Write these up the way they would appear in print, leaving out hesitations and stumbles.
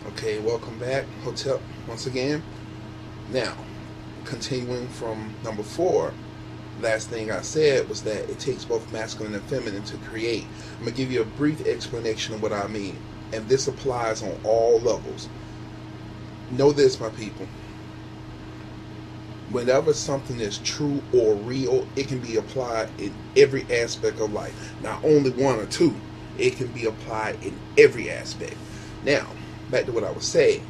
Okay, welcome back, Hotep, once again. Now, continuing from number 4, last thing I said was that it takes both masculine and feminine to create. I'm going to give you a brief explanation of what I mean, and this applies on all levels. Know this, my people. Whenever something is true or real, it can be applied in every aspect of life. Not only one or two, it can be applied in every aspect. Now, back to what I was saying.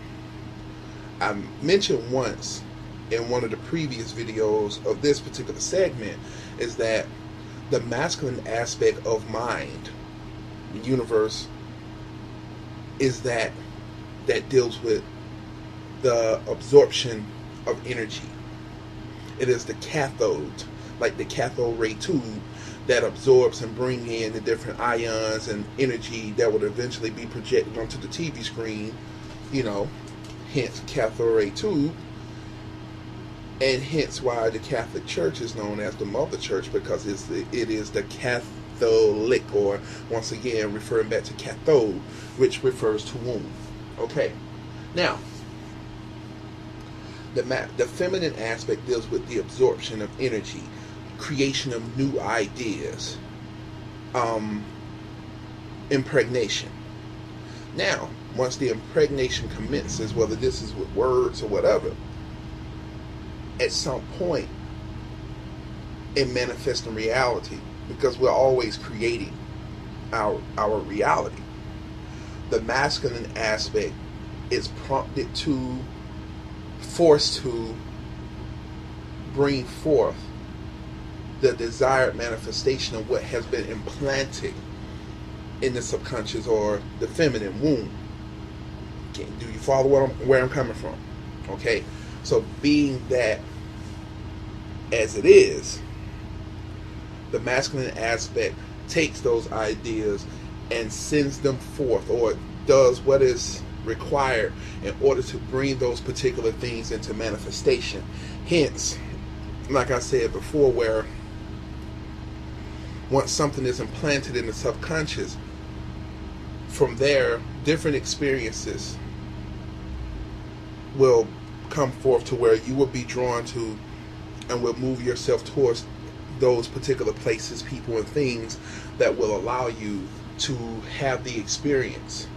I mentioned once in one of the previous videos of this particular segment is that the masculine aspect of mind, the universe, is that deals with the absorption of energy. It is the cathode, like the cathode ray tube, that absorbs and bring in the different ions and energy that would eventually be projected onto the TV screen, hence cathode ray tube, and hence why the Catholic Church is known as the Mother Church, because it is the Catholic, or once again referring back to cathode, which refers to womb. Okay, now the feminine aspect deals with the absorption of energy, creation of new ideas, impregnation. Now, once the impregnation commences, whether this is with words or whatever, at some point it manifests in reality, because we're always creating our reality. The masculine aspect is forced to bring forth the desired manifestation of what has been implanted in the subconscious or the feminine womb. Okay, do you follow where I'm coming from? Okay, so being that as it is, the masculine aspect takes those ideas and sends them forth, or does what is required in order to bring those particular things into manifestation. Hence, like I said before, where once something is implanted in the subconscious, from there different experiences will come forth to where you will be drawn to and will move yourself towards those particular places, people, and things that will allow you to have the experience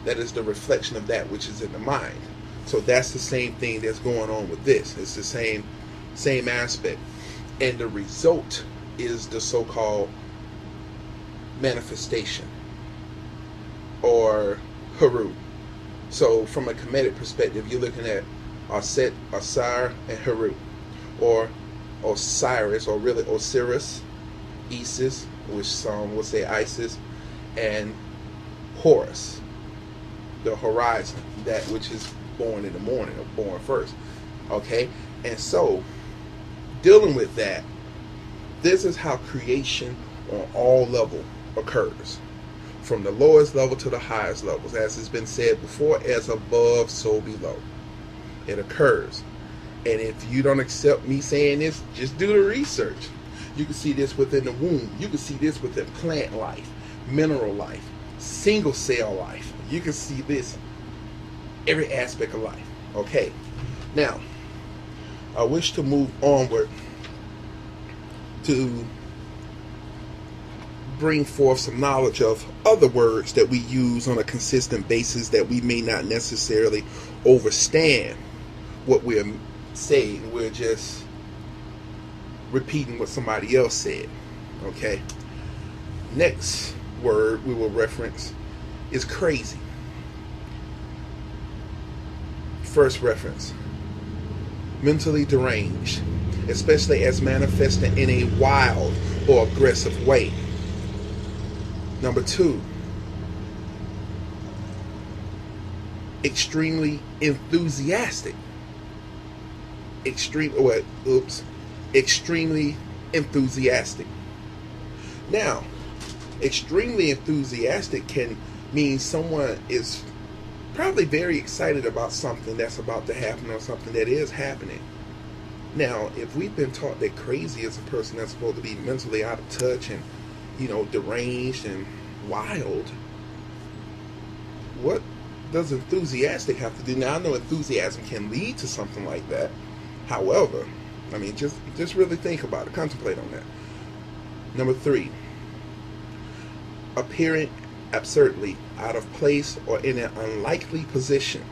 that is the reflection of that which is in the mind. So that's the same thing that's going on with this. It's the same aspect, and the result is the so-called manifestation, or Haru. So from a Kemetic perspective, you're looking at Aset, Asar, and Haru, or Osiris, or really Osiris, Isis, which some would say Isis, and Horus, the horizon, that which is born in the morning, or born first. Okay, and so dealing with that, this is how creation on all level occurs, from the lowest level to the highest levels. As has been said before, as above, so below. It occurs. And if you don't accept me saying this, just do the research. You can see this within the womb. You can see this within plant life, mineral life, single cell life. You can see this every aspect of life. Okay, now I wish to move onward to bring forth some knowledge of other words that we use on a consistent basis that we may not necessarily understand what we're saying. We're just repeating what somebody else said. Okay, next word we will reference is crazy. First reference, mentally deranged, especially as manifested in a wild or aggressive way. Number 2, extremely enthusiastic. Extremely enthusiastic. Now, extremely enthusiastic can mean someone is probably very excited about something that's about to happen, or something that is happening. Now, if we've been taught that crazy is a person that's supposed to be mentally out of touch and, deranged and wild, what does enthusiastic have to do? Now I know enthusiasm can lead to something like that. However, I mean, just really think about it, contemplate on that. Number 3, appearing absurdly out of place or in an unlikely position.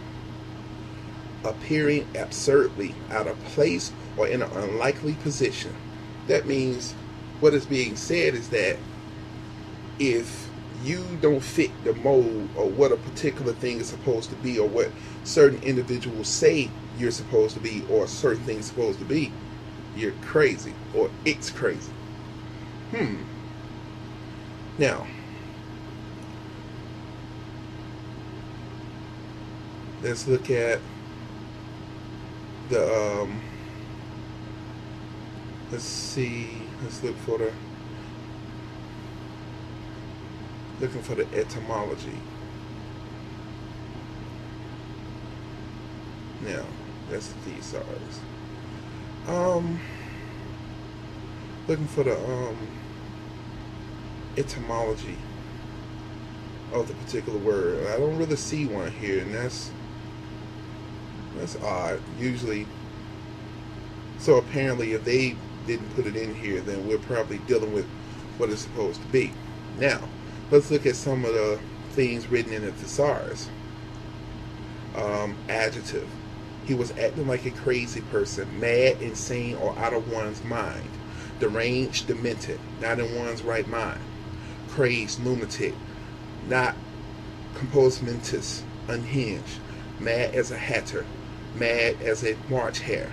Appearing absurdly out of place or in an unlikely position. That means what is being said is that if you don't fit the mold or what a particular thing is supposed to be, or what certain individuals say you're supposed to be, or certain things supposed to be, you're crazy, or it's crazy. Now, let's look at the let's look for the etymology. Now, that's the thesaurus. Looking for the etymology of the particular word. I don't really see one here, and that's odd. Usually, so apparently if they didn't put it in here, then we're probably dealing with what it's supposed to be. Now, let's look at some of the things written in the thesaurus. Adjective. He was acting like a crazy person, mad, insane, or out of one's mind. Deranged, demented, not in one's right mind. Crazed, lunatic, not composementous, unhinged. Mad as a hatter, mad as a March hare.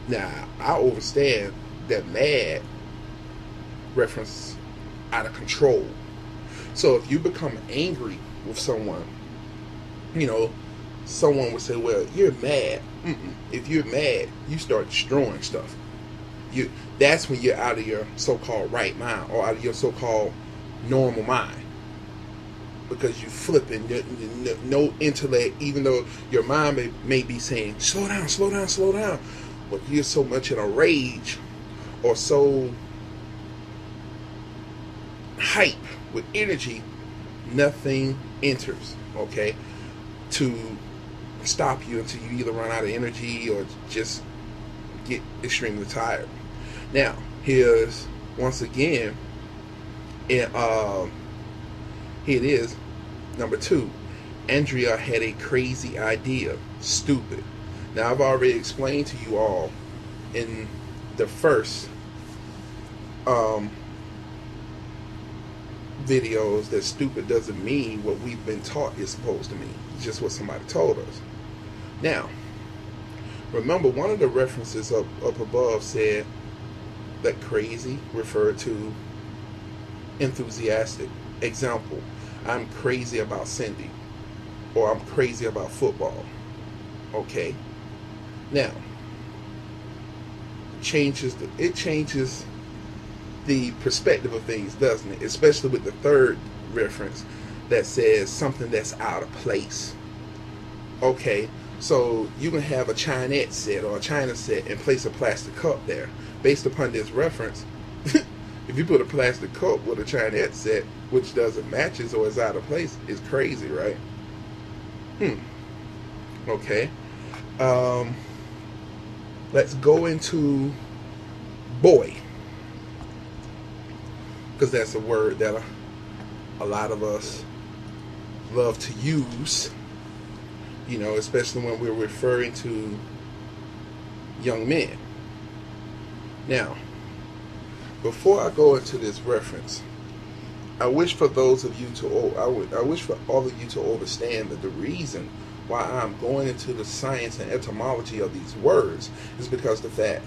Now, I understand that mad reference out of control. So if you become angry with someone, someone would say, well, you're mad. If you're mad, you start destroying stuff. That's when you're out of your so-called right mind, or out of your so-called normal mind, because you flipping, no intellect, even though your mind may be saying, slow down, slow down, slow down. But you're so much in a rage, or so hype with energy, nothing enters, okay, to stop you until you either run out of energy or just get extremely tired. Now, here's once again, here it is, number 2. Andrea had a crazy idea. Stupid. Now, I've already explained to you all in the first videos that stupid doesn't mean what we've been taught it's supposed to mean. It's just what somebody told us. Now, remember, one of the references up above said that crazy referred to enthusiastic. Example, I'm crazy about Cindy, or I'm crazy about football. Okay. Now, it changes the perspective of things, doesn't it? Especially with the third reference that says something that's out of place. Okay, so you can have a Chinette set or a China set and place a plastic cup there. Based upon this reference, if you put a plastic cup with a Chinette set which doesn't matches or is out of place, it's crazy, right? Okay. Let's go into boy, because that's a word that a lot of us love to use, especially when we're referring to young men. Now, before I go into this reference, I wish for those of you I wish for all of you to understand that the reason why I'm going into the science and etymology of these words is because the fact,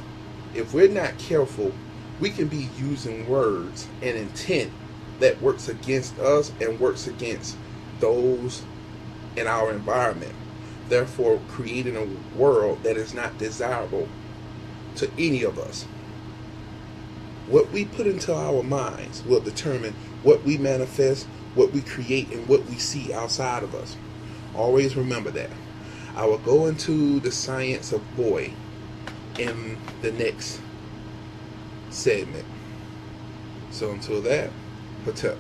if we're not careful, we can be using words and intent that works against us and works against those in our environment, therefore creating a world that is not desirable to any of us. What we put into our minds will determine what we manifest, what we create, and what we see outside of us. Always remember that. I will go into the science of boy in the next segment. So until that, Hotep.